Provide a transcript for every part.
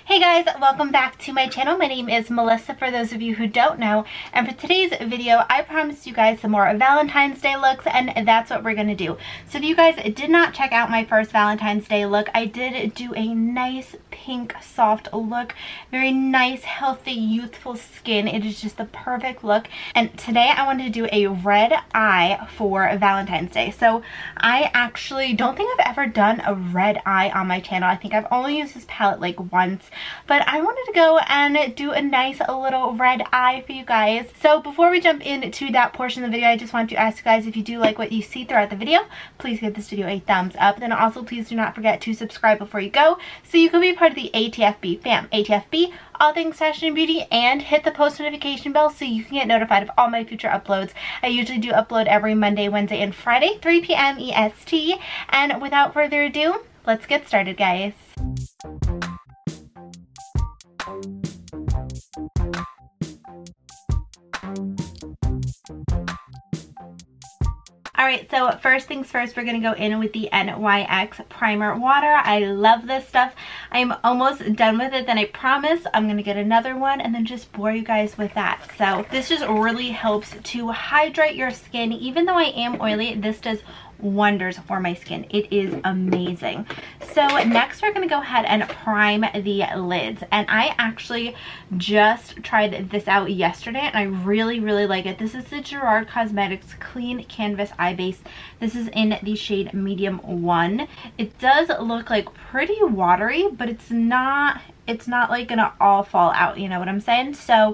Hey guys, welcome back to my channel. My name is Melissa for those of you who don't know, and for today's video I promised you guys some more Valentine's Day looks, and that's what we're gonna do. So if you guys did not check out my first Valentine's Day look, I did do a nice pink soft look, very nice healthy youthful skin. It is just the perfect look, and today I wanted to do a red eye for Valentine's Day. So I actually don't think I've ever done a red eye on my channel. I think I've only used this palette like once, but I wanted to go and do a nice little red eye for you guys. So before we jump into that portion of the video, I just want to ask you guys, if you do like what you see throughout the video, please give this video a thumbs up. Then also please do not forget to subscribe before you go, so you can be part of the ATFB fam. ATFB, all things fashion and beauty, and hit the post notification bell so you can get notified of all my future uploads. I usually do upload every Monday, Wednesday, and Friday, 3 p.m. EST. And without further ado, let's get started, guys. Alright, so first things first, we're going to go in with the NYX Primer Water. I love this stuff. I'm almost done with it, then I promise I'm going to get another one and then just bore you guys with that. So this just really helps to hydrate your skin. Even though I am oily, this does wonders for my skin. It is amazing. So next we're going to go ahead and prime the lids, and I actually just tried this out yesterday and I really like it. This is the Gerard Cosmetics Clean Canvas Eye Base. This is in the shade medium 1. It does look like pretty watery, but it's not like gonna all fall out, you know what I'm saying? So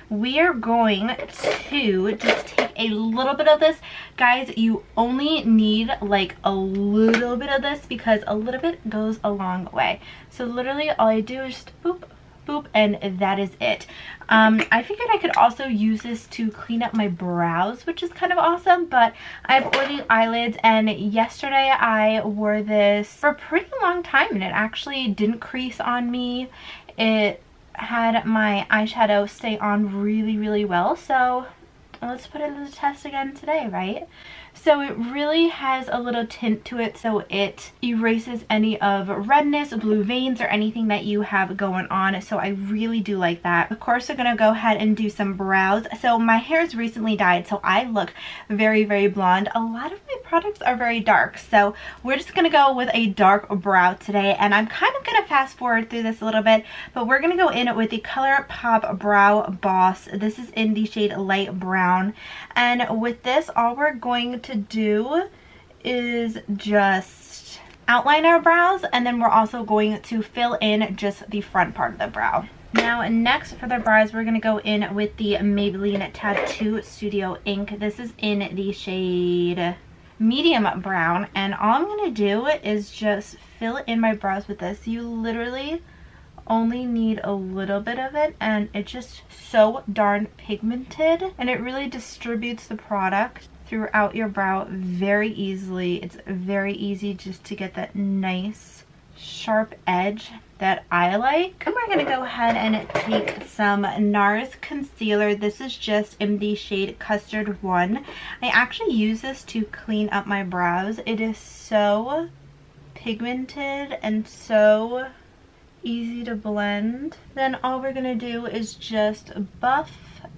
we are going to just take a little bit of this. Guys, you only need like a little bit of this because a little bit goes a long way. So literally all I do is just boop, boop, and that is it. I figured I could also use this to clean up my brows, which is kind of awesome, but I have oily eyelids, and yesterday I wore this for a pretty long time and it actually didn't crease on me. It had my eyeshadow stay on really well, so let's put it to the test again today, right? So it really has a little tint to it, so it erases any of redness, blue veins, or anything that you have going on. So I really do like that. Of course, we're going to go ahead and do some brows. So my hair is recently dyed, so I look very blonde. A lot of my products are very dark, so we're just going to go with a dark brow today. And I'm kind of going to fast forward through this a little bit, but we're going to go in with the ColourPop Brow Boss. This is in the shade light brown. And with this, all we're going to do is just outline our brows, and then we're also going to fill in just the front part of the brow. Now next for the brows, we're going to go in with the Maybelline Tattoo Studio Ink. This is in the shade medium brown, and all I'm going to do is just fill in my brows with this. You literally only need a little bit of it, and it's just so darn pigmented, and it really distributes the product throughout your brow very easily. It's very easy just to get that nice sharp edge that I like. And we're going to go ahead and take some NARS concealer. This is just in the shade Custard 1. I actually use this to clean up my brows. It is so pigmented and so easy to blend. Then all we're gonna do is just buff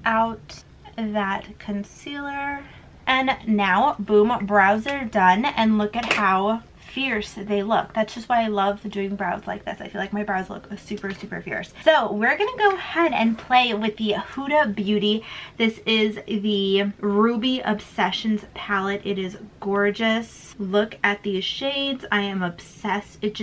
out that concealer, and now boom, brows are done, and look at how fierce they look. That's just why I love doing brows like this. I feel like my brows look super fierce. So we're gonna go ahead and play with the Huda Beauty. This is the Ruby Obsessions palette. It is gorgeous. Look at these shades. I am obsessed. It's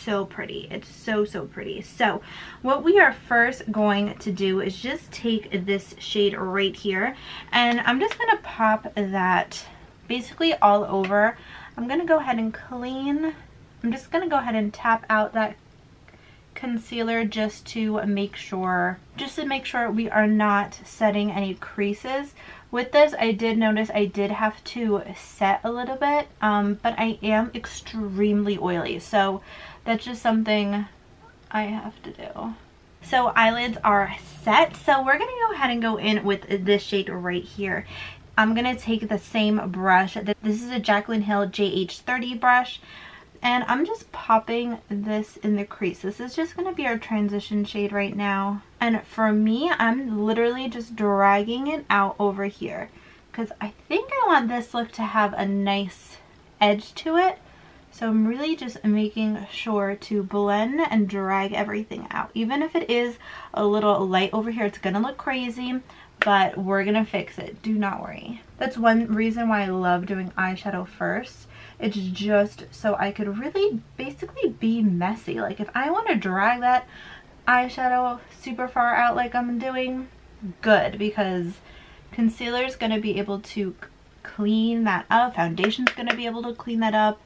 so pretty. It's so pretty. So what we are first going to do is just take this shade right here, and I'm just gonna pop that basically all over. I'm going to go ahead and clean. I'm just going to go ahead and tap out that concealer just to make sure we are not setting any creases. With this, I did notice I did have to set a little bit, but I am extremely oily, so that's just something I have to do. So eyelids are set, so we're going to go ahead and go in with this shade right here. I'm going to take the same brush. This is a Jaclyn Hill JH30 brush. And I'm just popping this in the crease. This is just going to be our transition shade right now. And for me, I'm literally just dragging it out over here, because I think I want this look to have a nice edge to it. So I'm really just making sure to blend and drag everything out. Even if it is a little light over here, it's gonna look crazy, but we're gonna fix it. Do not worry. That's one reason why I love doing eyeshadow first. It's just so I could really basically be messy. Like if I want to drag that eyeshadow super far out like I'm doing, good, because concealer is gonna be able to clean that up. Foundation's gonna be able to clean that up.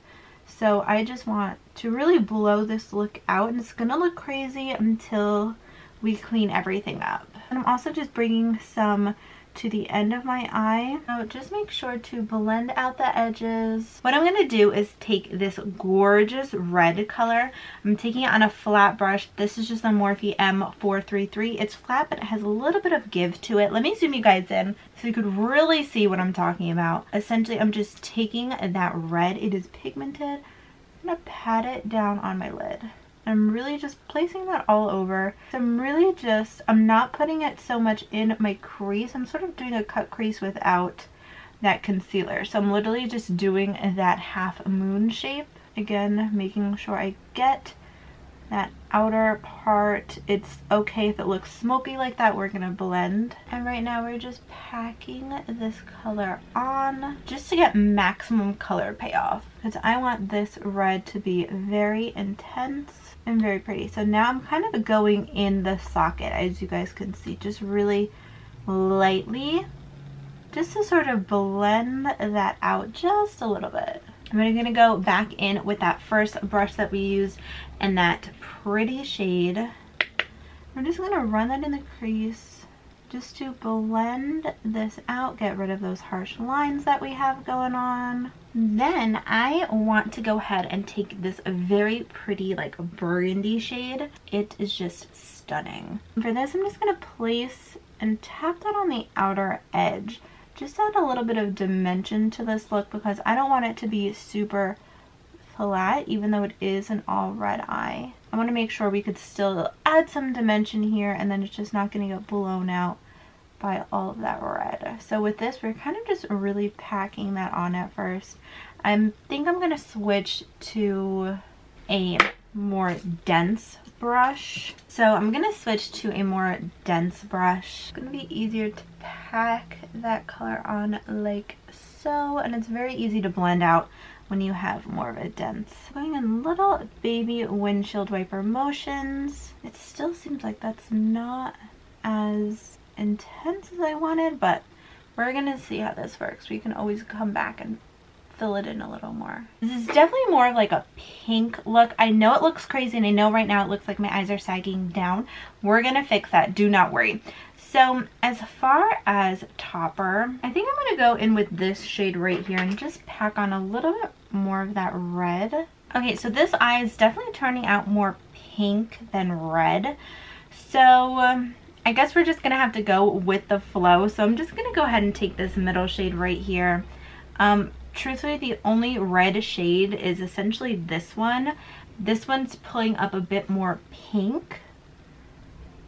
So I just want to really blow this look out, and it's gonna look crazy until we clean everything up. And I'm also just bringing some to the end of my eye. So just make sure to blend out the edges. What I'm gonna do is take this gorgeous red color. I'm taking it on a flat brush. This is just a Morphe M433. It's flat, but it has a little bit of give to it. Let me zoom you guys in so you could really see what I'm talking about. Essentially, I'm just taking that red. It is pigmented. I'm gonna pat it down on my lid. I'm really just placing that all over. So I'm not putting it so much in my crease. I'm sort of doing a cut crease without that concealer. So I'm literally just doing that half moon shape. Again, making sure I get that outer part. It's okay if it looks smoky like that. We're gonna blend. And right now we're just packing this color on just to get maximum color payoff, because I want this red to be very intense and very pretty. So now I'm kind of going in the socket, as you guys can see, just really lightly, just to sort of blend that out just a little bit. I'm gonna go back in with that first brush that we used and that pretty shade. I'm just gonna run that in the crease just to blend this out, get rid of those harsh lines that we have going on. Then I want to go ahead and take this very pretty like burgundy shade. It is just stunning. For this, I'm just gonna place and tap that on the outer edge. Just add a little bit of dimension to this look, because I don't want it to be super flat, even though it is an all red eye. I want to make sure we could still add some dimension here, and then it's just not going to get blown out by all of that red. So with this, we're kind of just really packing that on at first. I think I'm going to switch to a more dense brush. So I'm gonna switch to a more dense brush. It's gonna be easier to pack that color on like so, and it's very easy to blend out when you have more of a dense. Going in little baby windshield wiper motions. It still seems like that's not as intense as I wanted, but we're gonna see how this works. We can always come back and fill it in a little more. This is definitely more of like a pink look. I know it looks crazy, and I know right now it looks like my eyes are sagging down. We're gonna fix that, do not worry. So as far as topper, I think I'm gonna go in with this shade right here and just pack on a little bit more of that red. Okay, so this eye is definitely turning out more pink than red. So I guess we're just gonna have to go with the flow. So I'm just gonna go ahead and take this middle shade right here. Truthfully, the only red shade is essentially this one. This one's pulling up a bit more pink,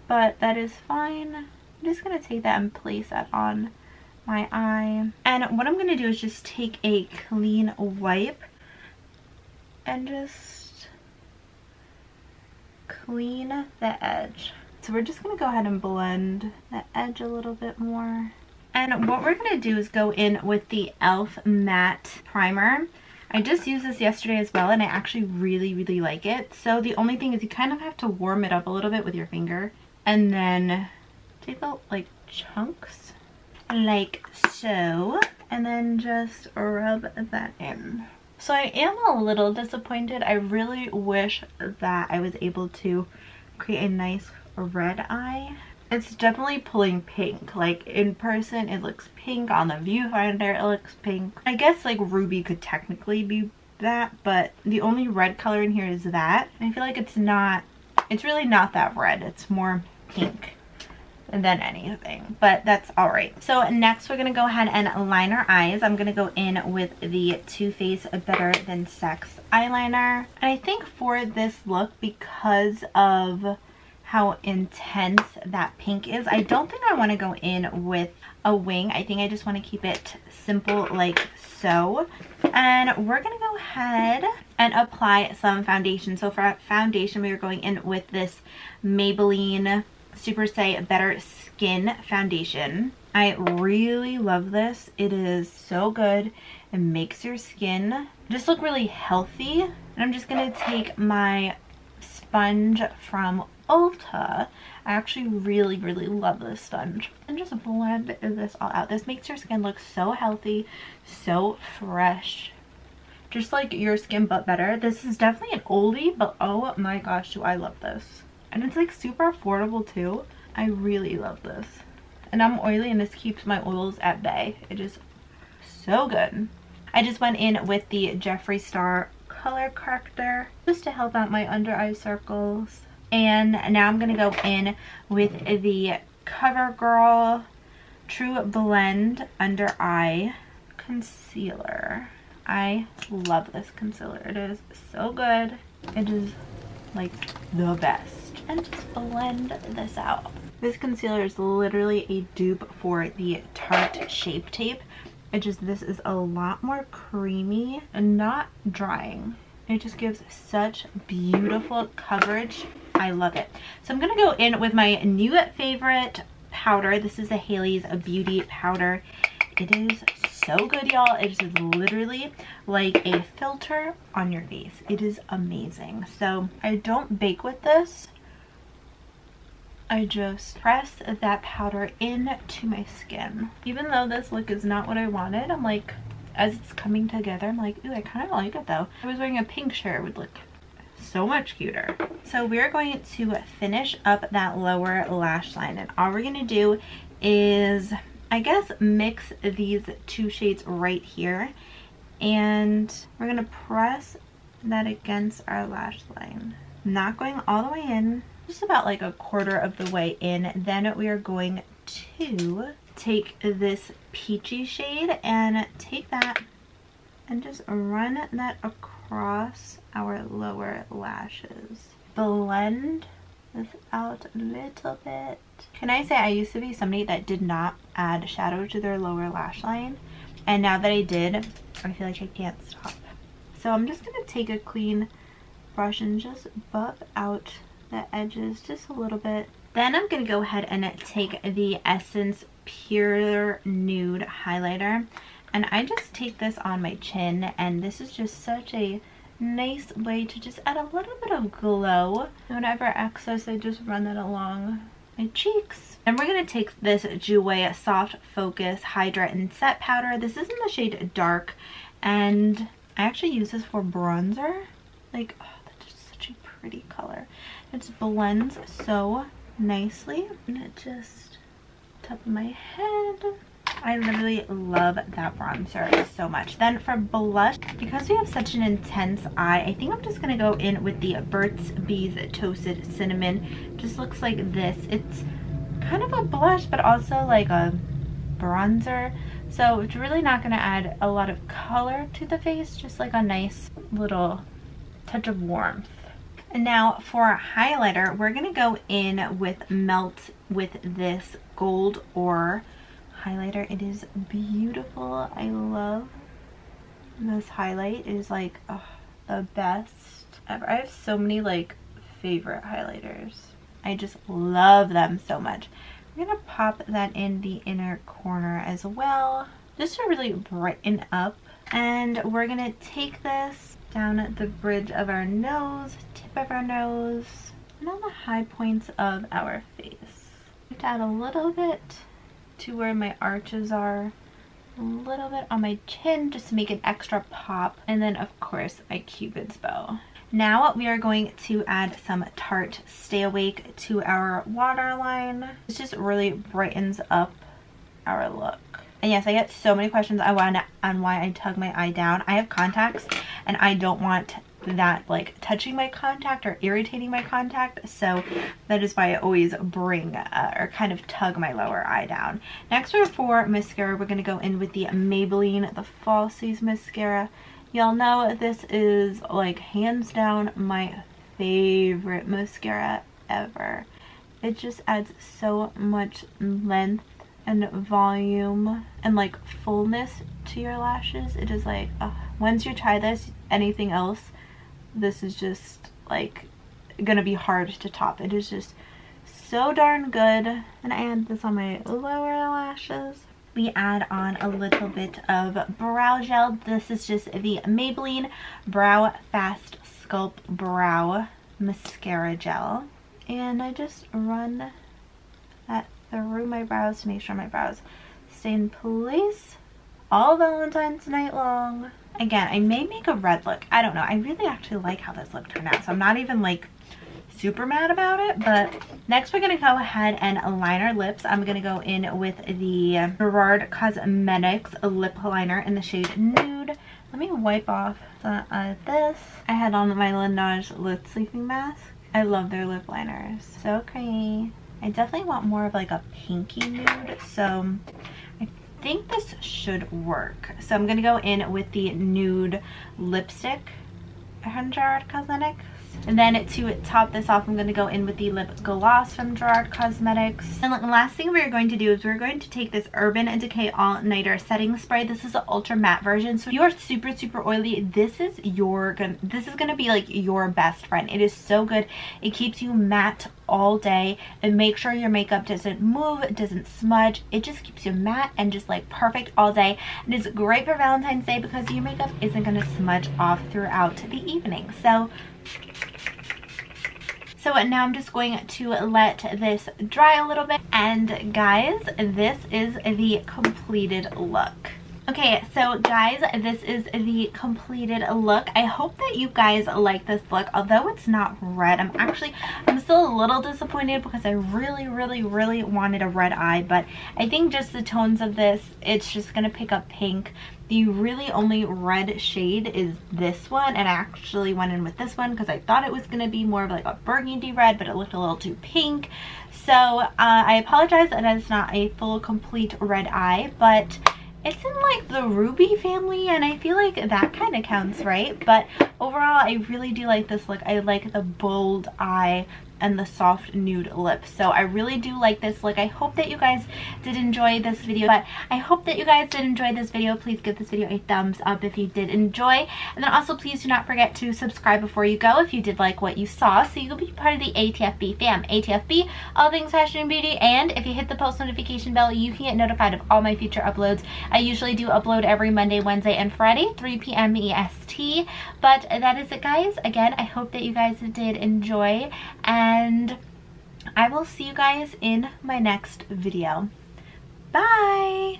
but that is fine. I'm just gonna take that and place that on my eye. And what I'm gonna do is just take a clean wipe and just clean the edge. So we're just gonna go ahead and blend the edge a little bit more. And what we're going to do is go in with the e.l.f. matte primer. I just used this yesterday as well, and I actually really, really like it. So the only thing is you kind of have to warm it up a little bit with your finger, and then take out like chunks like so, and then just rub that in. So I am a little disappointed. I really wish that I was able to create a nice red eye. It's definitely pulling pink. Like in person it looks pink, on the viewfinder it looks pink. I guess like ruby could technically be that, but the only red color in here is that. I feel like it's really not that red, it's more pink. than anything, but that's all right. So next we're gonna go ahead and line our eyes. I'm gonna go in with the Too Faced Better Than Sex eyeliner. And I think for this look, because of how intense that pink is, I don't think I want to go in with a wing. I think I just want to keep it simple like so. And we're gonna go ahead and apply some foundation. So for foundation, we are going in with this Maybelline Super Stay Better Skin foundation. I really love this. It is so good. It makes your skin just look really healthy. And I'm just gonna take my sponge from Ulta. I actually really love this sponge, and just blend this all out. This makes your skin look so healthy, so fresh, just like your skin but better. This is definitely an oldie, but oh my gosh, do I love this. And it's like super affordable too. I really love this. And I'm oily, and this keeps my oils at bay. It is so good. I just went in with the Jeffree Star color corrector just to help out my under eye circles. And now I'm gonna go in with the CoverGirl True Blend Under Eye Concealer. I love this concealer. It is so good. It is like the best. And just blend this out. This concealer is literally a dupe for the Tarte Shape Tape. This is a lot more creamy and not drying. It just gives such beautiful coverage. I love it. So I'm gonna go in with my new favorite powder. This is the Haley's Beauty powder. It is so good, y'all. It is literally like a filter on your face. It is amazing. So I don't bake with this. I just press that powder into my skin. Even though this look is not what I wanted, I'm like, as it's coming together, I'm like, ooh, I kind of like it though. If I was wearing a pink shirt, it would look so much cuter. So we're going to finish up that lower lash line, and all we're gonna do is, I guess, mix these two shades right here, and we're gonna press that against our lash line. Not going all the way in, just about like a quarter of the way in. Then we are going to take this peachy shade and take that and just run that across our lower lashes. Blend this out a little bit. Can I say I used to be somebody that did not add shadow to their lower lash line, and now that I did, I feel like I can't stop. So I'm just gonna take a clean brush and just buff out the edges just a little bit. Then I'm gonna go ahead and take the Essence Pure Nude highlighter, and I just take this on my chin, and this is just such a nice way to just add a little bit of glow. And whenever excess, I just run that along my cheeks. And we're gonna take this Jouer Soft Focus Hydra and Set powder. This is in the shade Dark, and I actually use this for bronzer. Like, oh, that's just such a pretty color. It just blends so nicely. And it just, top of my head. I literally love that bronzer so much. Then for blush, because we have such an intense eye, I think I'm just gonna go in with the Burt's Bees Toasted Cinnamon. Just looks like this. It's kind of a blush, but also like a bronzer. So it's really not gonna add a lot of color to the face, just like a nice little touch of warmth. And now for highlighter, we're gonna go in with Melt with this Gold Ore highlighter. It is beautiful. I love this highlight. It is like, oh, the best ever. I have so many like favorite highlighters. I just love them so much. I'm gonna pop that in the inner corner as well, just to really brighten up. And we're gonna take this down at the bridge of our nose, tip of our nose, and on the high points of our face. Add a little bit to where my arches are, a little bit on my chin just to make an extra pop, and then of course my Cupid's bow. Now we are going to add some Tarte Stay Awake to our waterline. This just really brightens up our look. And yes, I get so many questions on why I tug my eye down. I have contacts, and I don't want that like touching my contact or irritating my contact. So that is why I always bring or kind of tug my lower eye down. Next for mascara, we're gonna go in with the Maybelline the Falsies mascara. Y'all know this is like hands down my favorite mascara ever. It just adds so much length and volume and like fullness to your lashes. It is like, once you try this, anything else, this is just like gonna be hard to top. It is just so darn good. And I add this on my lower lashes. We add on a little bit of brow gel. This is just the Maybelline Brow Fast Sculpt Brow Mascara Gel. And I just run that through my brows to make sure my brows stay in place all Valentine's night long. Again, I may make a red look. I don't know. I really actually like how this look turned out, so I'm not even like super mad about it. But next we're going to go ahead and line our lips. I'm going to go in with the Gerard Cosmetics lip liner in the shade Nude. Let me wipe off this. I had on my Laneige lip sleeping mask. I love their lip liners. So creamy. I definitely want more of like a pinky nude, so I think this should work. So I'm gonna go in with the nude lipstick from Gerard Cosmetics. And then to top this off, I'm going to go in with the lip gloss from Gerard Cosmetics. And the last thing we're going to do is we're going to take this Urban Decay All Nighter Setting Spray. This is the ultra matte version. So if you are super oily, this is going to be like your best friend. It is so good. It keeps you matte all day and make sure your makeup doesn't move, it doesn't smudge. It just keeps you matte and just like perfect all day. And it's great for Valentine's Day because your makeup isn't going to smudge off throughout the evening. So now I'm just going to let this dry a little bit. And guys, this is the completed look. Okay, so guys, this is the completed look. I hope that you guys like this look. Although it's not red, I'm still a little disappointed because I really wanted a red eye. But I think just the tones of this, it's just gonna pick up pink. The really only red shade is this one, and I actually went in with this one because I thought it was gonna be more of like a burgundy red, but it looked a little too pink. So I apologize that it's not a full complete red eye, but it's in like the ruby family, and I feel like that kind of counts, right? But overall, I really do like this look. I like the bold eye and the soft nude lips. So I really do like this look. I hope that you guys did enjoy this video. But I hope that you guys did enjoy this video. Please give this video a thumbs up if you did enjoy. And then also please do not forget to subscribe before you go if you did like what you saw, so you'll be part of the ATFB fam. ATFB, all things fashion and beauty. And if you hit the post notification bell, you can get notified of all my future uploads. I usually do upload every Monday, Wednesday, and Friday, 3 p.m. EST. But that is it, guys. Again, I hope that you guys did enjoy, and I will see you guys in my next video. Bye!